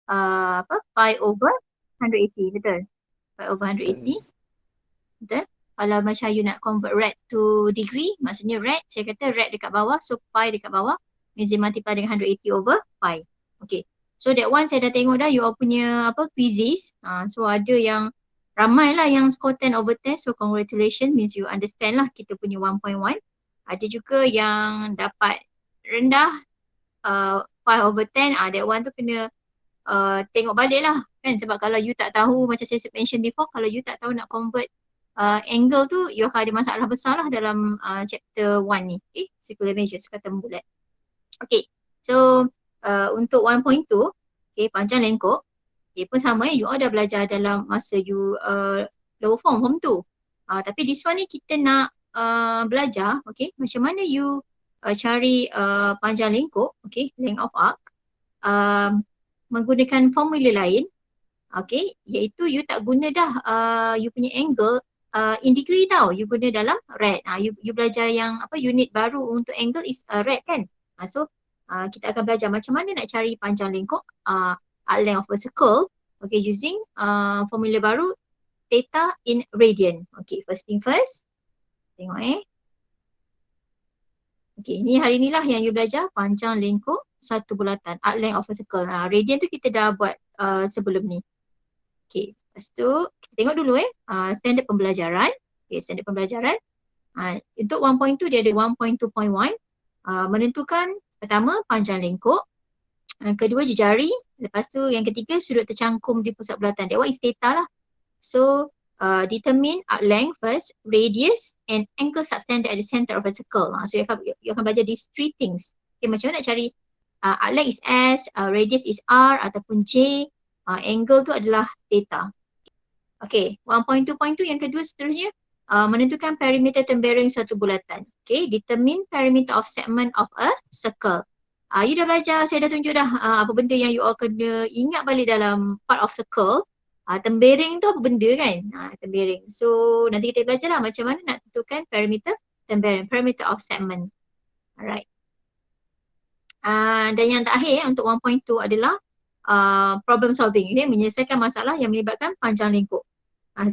pi over 180, betul? Pi over 180, betul? Kalau macam you nak convert rad to degree, maksudnya rad, saya kata rad dekat bawah, so pi dekat bawah, means dia multiply dengan 180 over pi. Okay. So that one saya dah tengok dah you all punya quizzes. So ada yang ramai lah yang score 10 over 10. So congratulations, means you understand lah kita punya 1.1. Ada juga yang dapat rendah 5 over 10. That one tu kena tengok balik lah kan. Sebab kalau you tak tahu, macam saya mention before, kalau you tak tahu nak convert angle tu, you akan ada masalah besar lah dalam chapter 1 ni. Okay, circular measures, kata bulat. Okay, so untuk 1.2, okay, panjang lengkok, okay, pun sama you all dah belajar dalam masa you lower form 2. Tapi this one ni kita nak belajar, okay, macam mana you cari panjang lengkok, okay, length of arc, menggunakan formula lain, okay, iaitu you tak guna dah you punya angle in degree tau, you guna dalam rad. You belajar yang unit baru untuk angle is rad kan. So kita akan belajar macam mana nak cari panjang lengkok arc length of a circle, okay, using formula baru theta in radian. Okay, first thing first, tengok okay, ni hari ni lah yang you belajar panjang lengkok satu bulatan, arc length of a circle. Radian tu kita dah buat sebelum ni. Okay, lepas tu kita tengok dulu standard pembelajaran. Okay, standard pembelajaran. Untuk 1.2 dia ada 1.2.1. Menentukan pertama panjang lengkok. Kedua jejari. Lepas tu yang ketiga sudut tercangkum di pusat bulatan. That one is theta lah. So determine arc length first, radius and angle subtended at the center of a circle. So you akan belajar these three things. Okay, macam mana nak cari arc length is S, radius is R ataupun J, angle tu adalah theta. Okay, 1.2.2 yang kedua seterusnya, menentukan perimeter tembeling suatu bulatan. Okay, determine perimeter of segment of a circle. You dah belajar, saya dah tunjuk dah apa benda yang you all kena ingat balik dalam part of circle. Tembeling tu apa benda kan? Tembeling. So nanti kita belajar lah macam mana nak tentukan perimeter tembeling, perimeter of segment. Alright. Dan yang terakhir untuk 1.2 adalah problem solving, okay? Menyelesaikan masalah yang melibatkan panjang lengkok.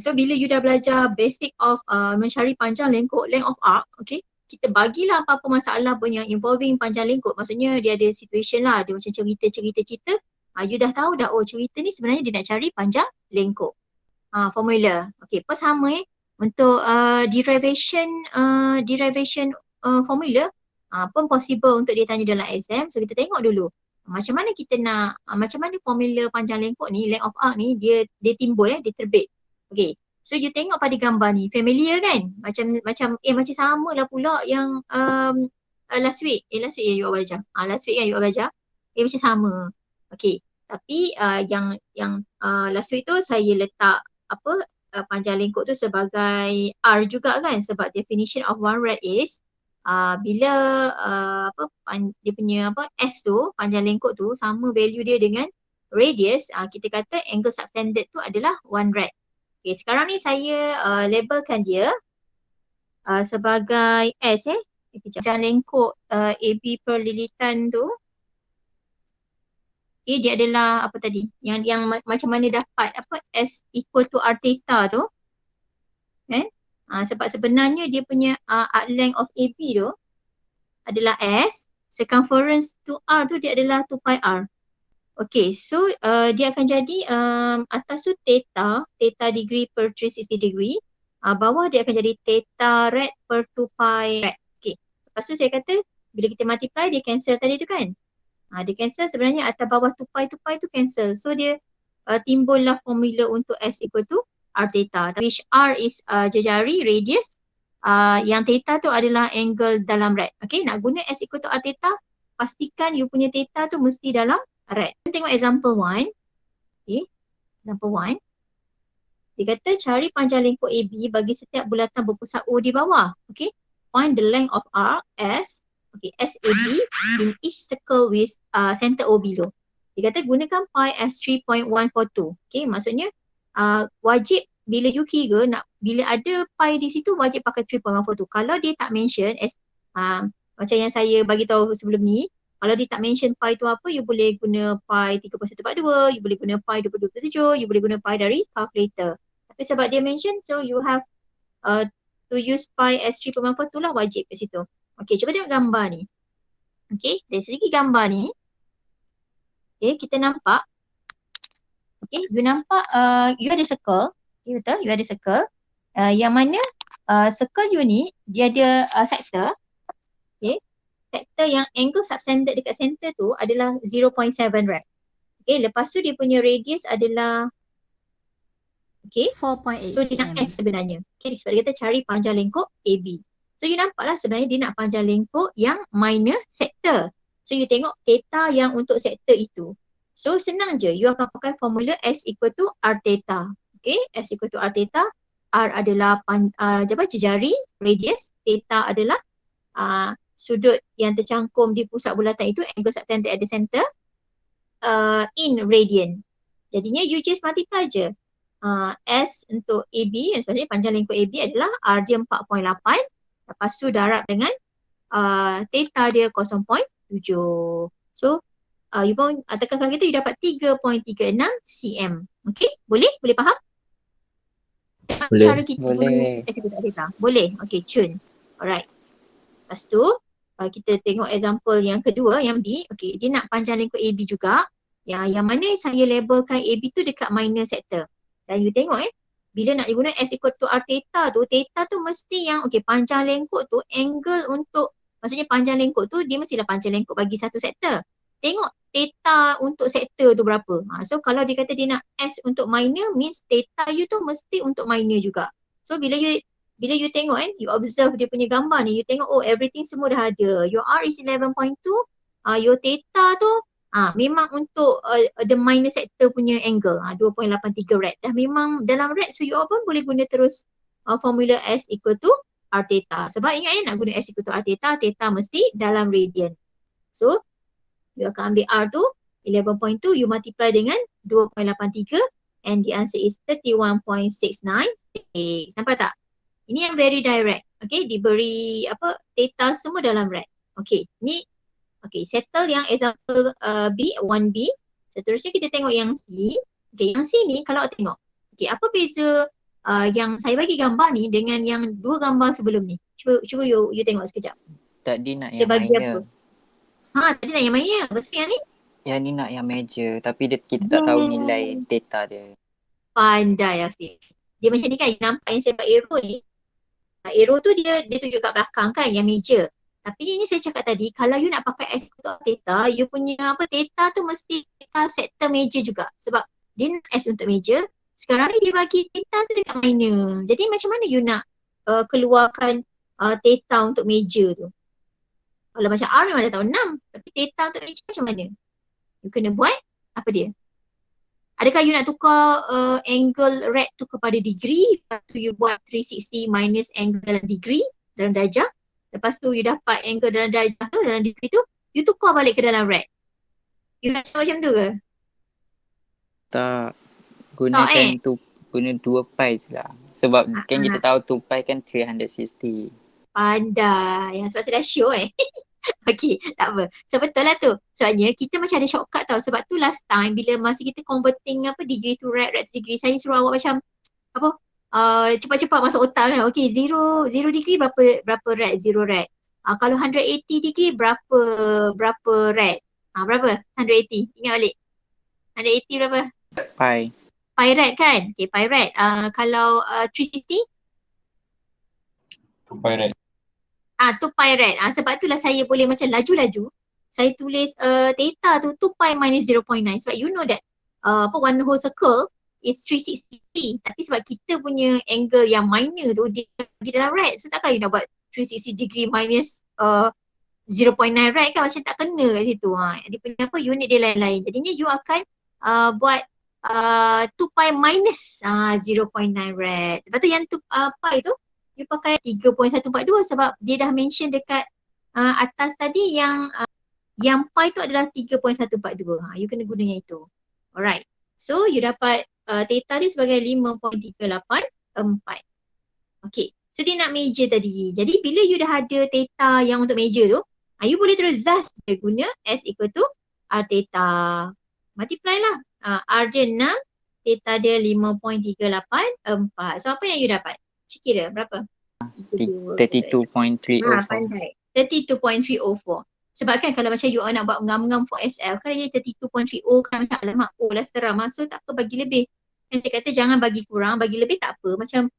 So bila you dah belajar basic of mencari panjang lengkok, length of arc, okay, kita bagilah apa-apa masalah pun yang involving panjang lengkok. Maksudnya dia ada situation lah, dia macam cerita. You dah tahu dah, oh cerita ni sebenarnya dia nak cari panjang lengkok. Formula, okay, apa sama untuk derivation formula pun possible untuk dia tanya dalam exam. So kita tengok dulu macam mana kita nak, macam mana formula panjang lengkok ni, length of arc ni dia timbul dia terbit. Okay, so you tengok pada gambar ni, familiar kan? Macam sama lah pula yang last week you all belajar. Last week kan you all belajar, macam sama. Okay, tapi yang last week tu saya letak panjang lengkok tu sebagai R juga kan, sebab definition of one rad is bila dia punya S tu, panjang lengkok tu sama value dia dengan radius, kita kata angle subtended tu adalah 1 rad. Okay, sekarang ni saya labelkan dia sebagai S panjang lengkok AB perlilitan tu. Okay, dia adalah apa tadi? Yang macam mana dapat S equal to R theta tu. Kan? Sebab sebenarnya dia punya arc length of AB tu adalah S, circumference to R tu dia adalah 2 pi R. Okay, so dia akan jadi atas tu theta degree per 360 degree. Bawah dia akan jadi theta rad per 2 pi rad. Okay, lepas tu saya kata bila kita multiply dia cancel tadi tu kan. Dia cancel, sebenarnya atas bawah 2 pi tu cancel. So dia timbullah formula untuk S equal to R theta, which R is jejari, radius, yang theta tu adalah angle dalam rad. Okay, nak guna S equal to R theta, pastikan you punya theta tu mesti dalam rad. Tengok example 1. Okay, example 1. Dia kata cari panjang lengkok AB bagi setiap bulatan berpusat O di bawah. Okay, find the length of arc S, okay, SAB in each circle with center O below. Dia kata gunakan pi as 3.142. Okay, maksudnya wajib bila you kira bila ada pi di situ wajib pakai 3.142. Kalau dia tak mention as macam yang saya bagi tahu sebelum ni, Kalau dia tak mention pi tu apa, you boleh guna pi 3.142, you boleh guna pi 22.7, you boleh guna pi dari calculator. Tapi sebab dia mention, so you have to use pi as 3.14 tu lah wajib kat situ. Okay, cuba tengok gambar ni. Okay, dari segi gambar ni, okay, kita nampak, okay, you nampak you ada circle, okay, betul, you ada circle, yang mana circle you ni, dia ada sector, okay, sector yang angle subtended dekat center tu adalah 0.7 rad. Okay, lepas tu dia punya radius adalah, okay, 4.8 so dia nak cm. S sebenarnya. Okay, sebab dia kata cari panjang lengkuk AB. So you nampak lah sebenarnya dia nak panjang lengkuk yang minor sector. So you tengok theta yang untuk sector itu. So senang je, you akan pakai formula S equal to R theta. Okay, S equal to R theta. R adalah jari, radius. Theta adalah sudut yang tercangkum di pusat bulatan itu, angle subtended at the center, in radian. Jadinya you just multiply je. S untuk AB, sebenarnya panjang lengkuk AB adalah R dia 4.8. Lepas tu darab dengan theta dia 0.7. So you pun tekankan kita, you dapat 3.36 cm. Okay, boleh? Boleh faham? Boleh. Cara kita Boleh. theta. Boleh? Okay, cun. Alright. Lepas tu kita tengok example yang kedua, yang B. Okay, dia nak panjang lengkuk AB juga. Yang mana saya labelkan AB tu dekat minor sector. Dan you tengok bila nak guna S equal to R theta tu mesti yang panjang lengkuk tu, angle untuk, maksudnya panjang lengkuk tu dia mestilah panjang lengkuk bagi satu sektor. Tengok theta untuk sektor tu berapa. So kalau dia kata dia nak S untuk minor, means theta you tu mesti untuk minor juga. So bila you tengok you observe dia punya gambar ni, you tengok everything semua dah ada. Your R is 11.2, your theta tu memang untuk the minor sector punya angle 2.83 rad. Dah memang dalam rad, so you pun boleh guna terus formula S equal to R theta. Sebab ingat nak guna S equal to R theta, theta mesti dalam radian. So you akan ambil R tu 11.2, you multiply dengan 2.83 and the answer is 31.696. Nampak tak? Ini yang very direct. Okay, diberi theta semua dalam rad. Okay, ni settle yang example B, 1B. Seterusnya kita tengok yang C. Okay, yang C ni kalau tengok. Okay, apa beza yang saya bagi gambar ni dengan yang dua gambar sebelum ni? Cuba you tengok sekejap. Tadi nak Saya yang bagi minor. Tadi nak yang minor. Lepas yang ni? Yang ni nak yang major. Tapi kita tak tahu nilai data dia. Pandai Afiq. Dia macam ni kan, nampak yang saya buat arrow ni. Arrow tu dia tunjuk kat belakang kan, yang major. Tapi ini saya cakap tadi, kalau you nak pakai S untuk theta, you punya theta tu mesti theta sektor major juga. Sebab dia nak S untuk major, sekarang ni dia bagi theta tu dekat minor. Jadi macam mana you nak keluarkan theta untuk major tu? Kalau macam R memang dah tahu 6, tapi theta untuk major macam mana? You kena buat apa dia? Adakah you nak tukar angle rad tu kepada degree, lepas tu you buat 360 minus angle dalam degree, dalam darjah. Lepas tu you dapat angle dalam darjah tu, dalam degree tu, you tukar balik ke dalam rad. You nak macam tu ke? Tak. Gunakan guna 2 pi je lah. Sebab kan kita tahu 2 pi kan 360. Pandai. Yang sebab saya dah show Okay, tak apa. So betul lah tu. Soalnya kita macam ada shortcut tau. Sebab tu last time bila masa kita converting degree to rad to degree, saya suruh awak macam cepat-cepat masuk otak kan. Okay, 0 degree berapa rad? 0 rad. Kalau 180 degree berapa rad? Berapa? 180. Ingat balik. 180 berapa? Pi. Pi rad kan? Okay, pi rad. Kalau 360? 2 pi rad. 2 pi rad. Sebab itulah saya boleh macam laju-laju. Saya tulis theta tu 2 pi minus 0.9. Sebab you know that one whole circle is 360. Tapi sebab kita punya angle yang minor tu dia di dalam rad. So takkan you nak buat 360 degree minus 0.9 rad kan, macam tak kena kat situ. Dia punya unit dia lain-lain. Jadinya you akan buat 2 pi minus 0.9 rad. Lepas tu yang 2 pi tu you pakai 3.142 sebab dia dah mention dekat atas tadi yang pi tu adalah 3.142. You kena guna yang itu. Alright. So you dapat theta dia sebagai 5.384. Okay. So dia nak major tadi. Jadi bila you dah ada theta yang untuk major tu, You boleh terus zas dia guna S equal to R theta. Multiply lah. R dia 6, theta dia 5.384. So apa yang you dapat? Cik kira berapa? 32.304. Pandai. 32.304. Sebab kan kalau macam you nak buat ngam-ngam for SL, kan dia 32.30 kan macam alamak, oh lah seram. So tak apa bagi lebih. Kan saya kata jangan bagi kurang, bagi lebih tak apa. Macam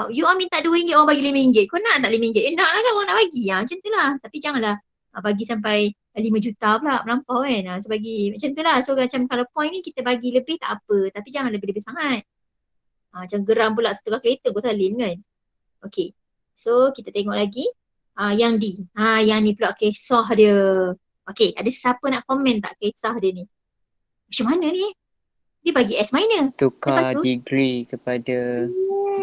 you all minta RM2, orang bagi RM5. Kau nak tak RM5? Nak lah kan orang nak bagi. Macam tu lah. Tapi janganlah bagi sampai 5 juta pula melampau kan. So bagi macam tu lah. So macam kalau point ni kita bagi lebih tak apa. Tapi jangan lebih-lebih sangat. Macam geram pula setengah kereta kau salin kan. Okay. So kita tengok lagi. Yang D. Yang ni pula kisah dia. Okay, ada siapa nak komen tak kisah dia ni? Macam mana ni? Dia bagi S minor. Tukar degree kepada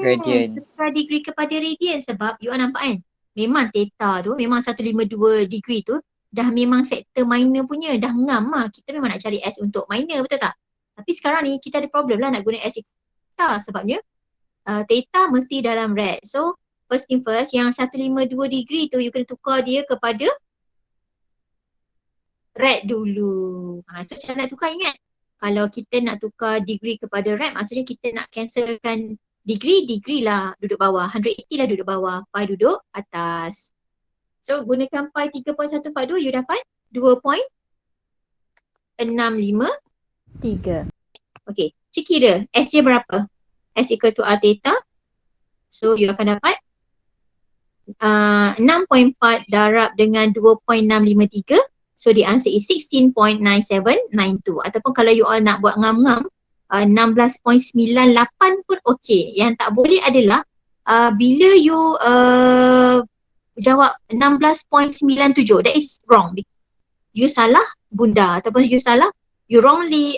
radian. Tukar degree kepada radian sebab you nampak kan? Memang theta tu, memang 152 degree tu dah memang sektor minor punya. Dah ngam lah. Kita memang nak cari S untuk minor, betul tak? Tapi sekarang ni kita ada problem lah nak guna S theta sebabnya theta mesti dalam rad. So first thing first, yang 152 degree tu you kena tukar dia kepada rad dulu. So cara nak tukar ingat, kalau kita nak tukar degree kepada rad, maksudnya kita nak cancelkan degree lah duduk bawah, 180 lah duduk bawah, pi duduk atas. So gunakan pi 3.142, you dapat 2.653. Okay, cik kira S dia berapa? S equal to R theta. So you akan dapat 6.4 darab dengan 2.653. So the answer is 16.9792. Ataupun kalau you all nak buat ngam-ngam 16.98 pun okey. Yang tak boleh adalah bila you jawab 16.97, that is wrong. You salah bunda ataupun you salah, you wrongly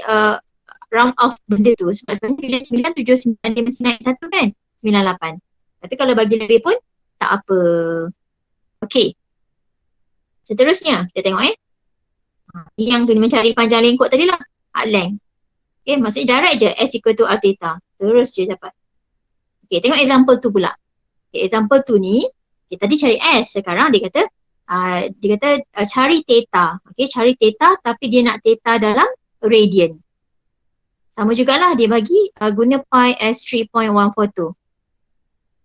round off benda tu. Sebab sebenarnya 979 dia mesti naik satu kan, 98. Tapi kalau bagi lebih pun tak apa. Okey. Seterusnya kita tengok yang kena mencari panjang lengkok tadi lah, arc length. Okay, maksudnya direct je S equal to R theta. Terus je dapat. Okay, tengok example tu pula. Okay, example tu ni, kita tadi cari S, sekarang dia kata cari theta. Okay, cari theta tapi dia nak theta dalam radian. Sama jugalah dia bagi guna pi S 3.142.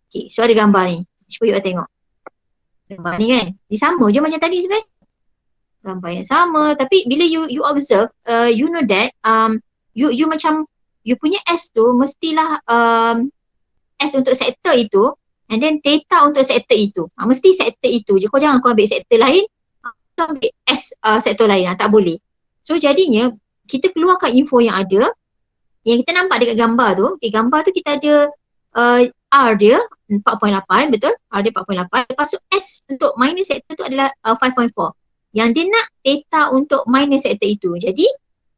Okay, so ada gambar ni. Cuba you tengok. Gambar ni kan, dia sama je macam tadi sebenarnya. Gambar yang sama, tapi bila you observe, you know that you macam you punya S tu mestilah S untuk sektor itu and then theta untuk sektor itu. Mesti sektor itu je. Kau jangan kau ambil sektor lain, kau ambil S sektor lain. Tak boleh. So jadinya kita keluarkan info yang ada, yang kita nampak dekat gambar tu. Okay, gambar tu kita ada R dia 4.8, betul? R dia 4.8. Lepas tu S untuk minor sektor tu adalah 5.4. Yang dia nak theta untuk minor sektor itu. Jadi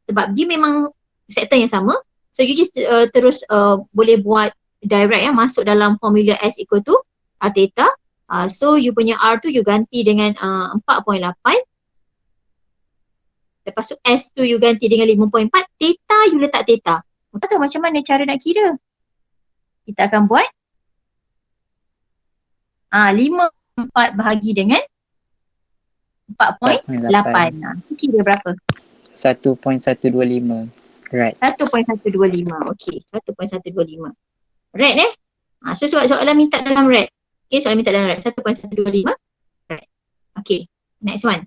sebab dia memang sektor yang sama, so you just terus boleh buat direct masuk dalam formula S equal to R theta. So you punya R tu you ganti dengan 4.8. Lepas tu S tu you ganti dengan 5.4. Theta you letak theta. Kau tahu macam mana cara nak kira? Kita akan buat 5.4 bahagi dengan 4.8. Kira berapa? 1.125. Right. 1.125. Okey, 1.125. Red so soalan minta dalam red. Okey, soalan minta dalam red 1.125. Right. Okey, next one.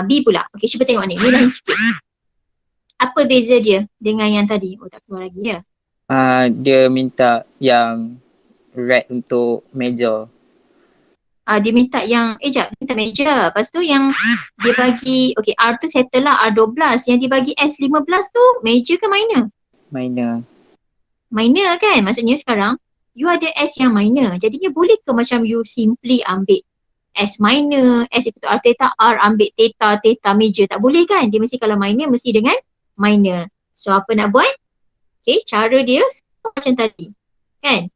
B pula. Okey, cuba tengok ni. Ni lain sikit. Apa beza dia dengan yang tadi? Oh, tak keluar lagi ya. Dia minta yang red untuk meja. Dia minta yang minta meja. Lepas tu yang dia bagi, okay, R tu settle lah, R12. Yang dia bagi S15 tu meja ke minor? Minor. Minor kan? Maksudnya sekarang you ada S yang minor. Jadinya boleh ke macam you simply ambil S minor, S equal to R theta, R ambil theta meja? Tak boleh kan? Dia mesti kalau minor mesti dengan minor. So apa nak buat? Okay, cara dia macam tadi. Kan?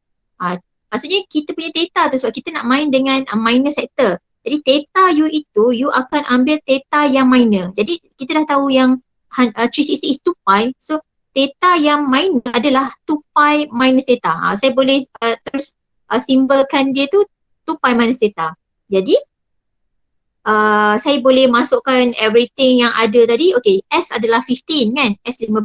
Maksudnya kita punya theta tu sebab kita nak main dengan minor sector. Jadi theta you itu, you akan ambil theta yang minor. Jadi kita dah tahu yang 360 is 2 pi. So theta yang minor adalah 2 pi minus theta. Saya boleh terus simbolkan dia tu 2 pi minus theta. Jadi saya boleh masukkan everything yang ada tadi. Okay, S adalah 15 kan, S 15,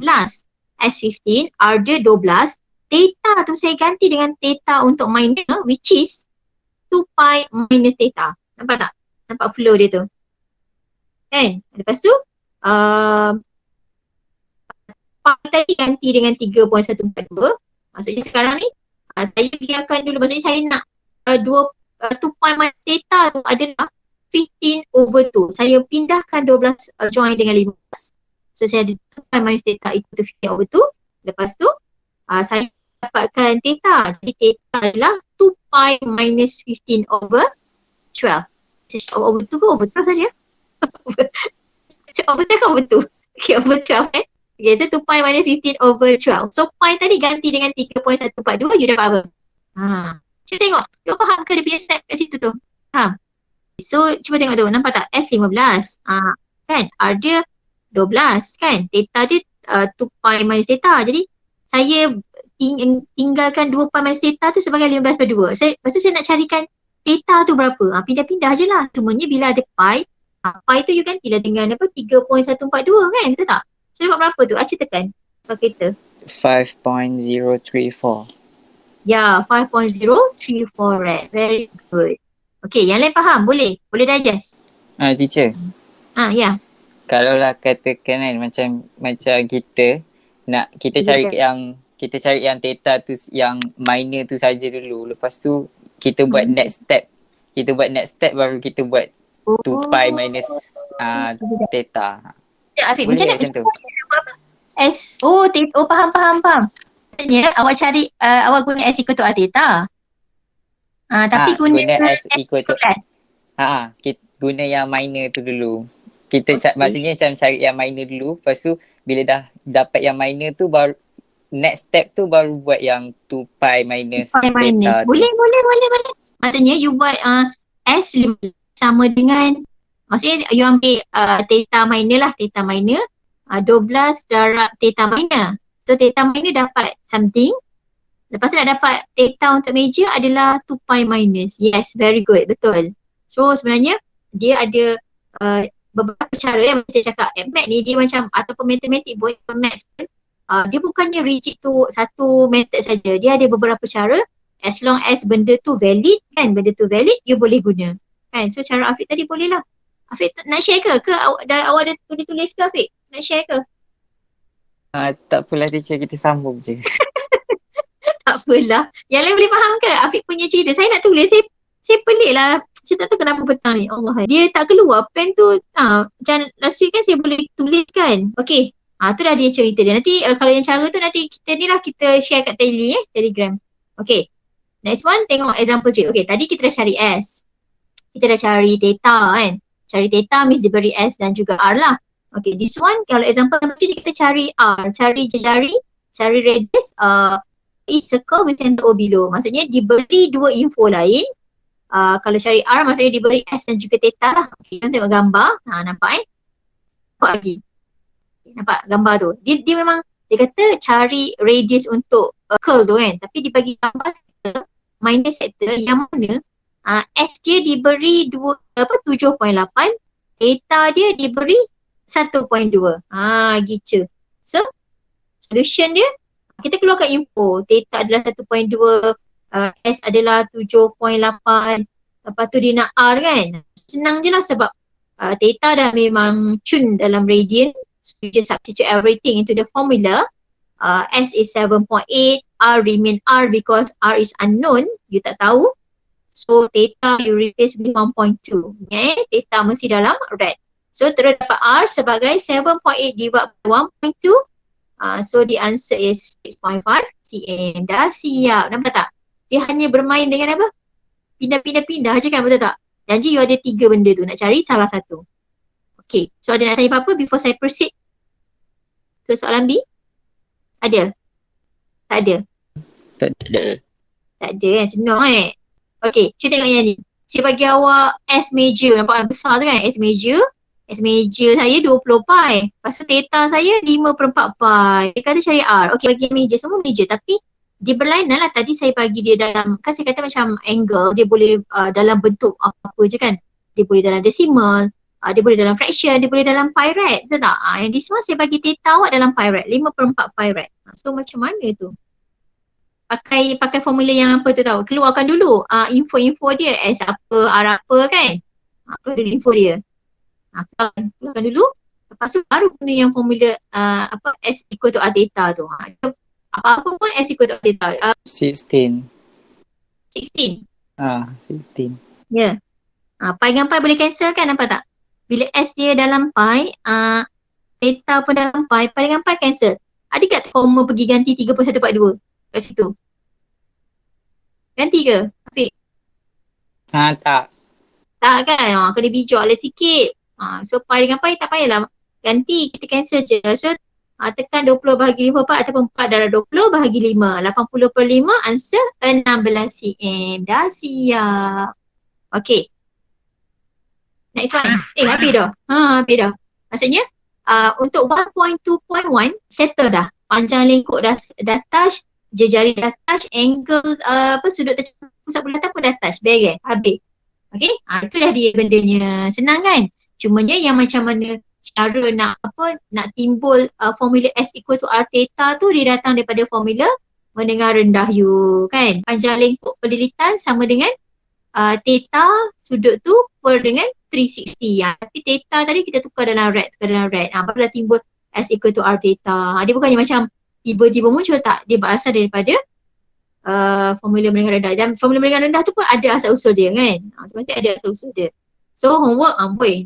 S 15, R dia 12. Theta tu saya ganti dengan theta untuk minor, which is 2 pi minus theta. Nampak tak? Nampak flow dia tu kan. Lepas tu pi tadi ganti dengan 3.142. Maksudnya sekarang ni saya biarkan dulu, maksudnya saya nak 2 pi minus theta tu adalah 15/2. Saya pindahkan 12 join dengan 15. So saya ada 2 pi minus theta equal to 15/2. Lepas tu saya dapatkan theta. Jadi theta adalah 2 pi minus 15/12. Over 2 ke over 12 saja? Over 2 ke over 2? Okay, over 12 eh. Okay, so 2 pi minus 15/12. So pi tadi ganti dengan 3.142, you dapat apa? Cuba tengok. You faham ke dia punya step kat situ tu? Faham? So cuba tengok tu, nampak tak? S 15 kan, R dia 12 kan, theta dia 2 pi minus theta. Jadi saya tinggalkan 2 pi minus theta tu sebagai 15/2. Lepas tu saya nak carikan theta tu berapa. Pindah-pindah je lah. Cumanya bila ada pi, pi tu you gantilah dengan apa, 3.142 kan, betul tak? So dapat berapa tu? Acik tekan kalkulator. 5.034. Ya, 5.034 right. Very good. Okay, yang lain faham? Boleh digest? Teacher. Ya. Kalau lah katakan kan macam kita nak cari yang theta tu yang minor tu saja dulu. Lepas tu kita buat next step. Kita buat next step baru kita buat 2 pi minus theta. Ya, Afiq, Boleh macam mana? macam tu? S. Faham. Maksudnya awak cari awak guna S equal to R theta. Tapi guna S equal to kita guna yang minor tu dulu. Kita maksudnya macam cari yang minor dulu. Lepas tu bila dah dapat yang minor tu baru next step tu baru buat yang 2 pi minus theta. Boleh. Maksudnya you buat S sama dengan, maksudnya you ambil theta minor 12 darab theta minor. So theta minor dapat something. Lepas tu nak dapat theta untuk major adalah 2 pi minus. Yes, very good. Betul. So sebenarnya dia ada beberapa cara yang saya cakap. Math ni dia macam, ataupun matematik pun, maths pun, dia bukannya rigid tu satu method saja. Dia ada beberapa cara. As long as benda tu valid kan, you boleh guna. Kan? So cara Afiq tadi boleh lah. Afiq nak share ke? Awak dah tulis ke Afiq? Nak share ke? Tak apalah teacher, kita sambung je. Tak apalah. Yang lain boleh faham ke? Afiq punya cerita. Saya nak tulis. Saya pelik lah. Saya tak tahu kenapa petang ni. Allah. Dia tak keluar. Pen tu. Macam last week kan saya boleh tulis kan. Okay. Tu dah dia cerita dia. Nanti kalau yang cara tu nanti kita share kat Telegram. Okay. Next one, tengok example 3. Okay, tadi kita dah cari S. Kita dah cari theta kan. Cari theta means diberi S dan juga R lah. Okay, this one, kalau example 3 kita cari R. Cari jari, cari radius, is circle with center O below. Maksudnya diberi dua info lain. Kalau cari R maksudnya diberi S dan juga theta lah. Okay, kita tengok gambar. Nampak Nampak lagi. Nampak gambar tu. Dia memang, dia kata cari radius untuk curl tu kan. Tapi dibagi gambar sector, minus sector yang mana S dia diberi 7.8, theta dia diberi 1.2. Gitu. So, solution dia, kita keluarkan info. Theta adalah 1.2, S adalah 7.8. Lepas tu dia nak R kan. Senang je lah sebab theta dah memang cun dalam radian. So you just substitute everything into the formula. S is 7.8, R remain R because R is unknown, you tak tahu. So theta you replace with 1.2. Okay, theta mesti dalam red. So terus dapat R sebagai 7.8 divided by 1.2. So the answer is 6.5 cm. Dah siap, nampak tak? Dia hanya bermain dengan apa? Pindah je kan, betul tak? Janji you ada 3 benda tu, nak cari salah satu. Okay, so ada nak tanya apa-apa before saya proceed ke soalan B? Ada? Tak ada? Tak ada. Tak ada kan, senang Okay, cuba tengok yang ni. Saya bagi awak S major, nampak yang besar tu kan, S major saya 20 pi. Lepas tu theta saya 5/4 pi. Dia kata cari R. Okay, bagi major, semua major. Tapi dia berlainan lah. Tadi saya bagi dia dalam, kan saya kata macam angle, dia boleh dalam bentuk apa je kan. dia boleh dalam decimal, dia boleh dalam fraction, dia boleh dalam pi rad, betul tak? Yang this one saya bagi theta awak dalam pi rad, 5/4 pi rad. So macam mana tu? Pakai formula yang apa tu tahu? Keluarkan dulu info-info dia, S apa, R apa kan? Keluar dulu info dia. Keluarkan dulu. Lepas tu baru guna yang formula S equal to R theta tu. Apa-apa pun S equal to R theta. 16. 16. 16. Ya. Pi dengan pi boleh cancel kan, nampak tak? Bila S dia dalam pi, theta pun dalam pi dengan pi cancel. Ada kat koma pergi ganti 31/2 kat situ? Ganti ke, Afiq? Tak. Tak kan? Kena bijak lah sikit. So pi dengan pi tak payahlah ganti, kita cancel je. So tekan 20 bahagi 54 ataupun 4 darab 20 bahagi 5. 80/5 answer 16 cm. Dah siap. Okay. Next one. Habis dah. Habis dah. Maksudnya untuk 1.2.1 settle dah. Panjang lengkuk dah touch, jari dah touch, angle sudut pusat bulatan pun dah touch. Beres. Habis. Okay. Itu dah dia bendanya. Senang kan? Cumanya yang macam mana cara nak timbul formula S equal to R theta tu, dia datang daripada formula mendengar rendah U kan. Panjang lengkuk pelilitan sama dengan theta sudut tu per dengan 360. Tapi theta tadi kita tukar dalam rad. Barulah timbul S equal to R theta. Dia bukannya macam tiba-tiba muncul, tak. Dia berasal daripada formula mendengar rendah. Dan formula mendengar rendah tu pun ada asal usul dia kan. Semestinya ada asal usul dia. So homework,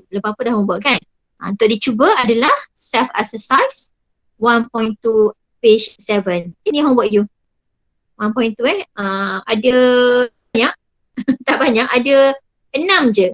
lepas apa dah homework kan. Untuk dicuba adalah self exercise 1.2 page 7. Ini homework you. 1.2 ada banyak. Tak banyak, ada 6 je.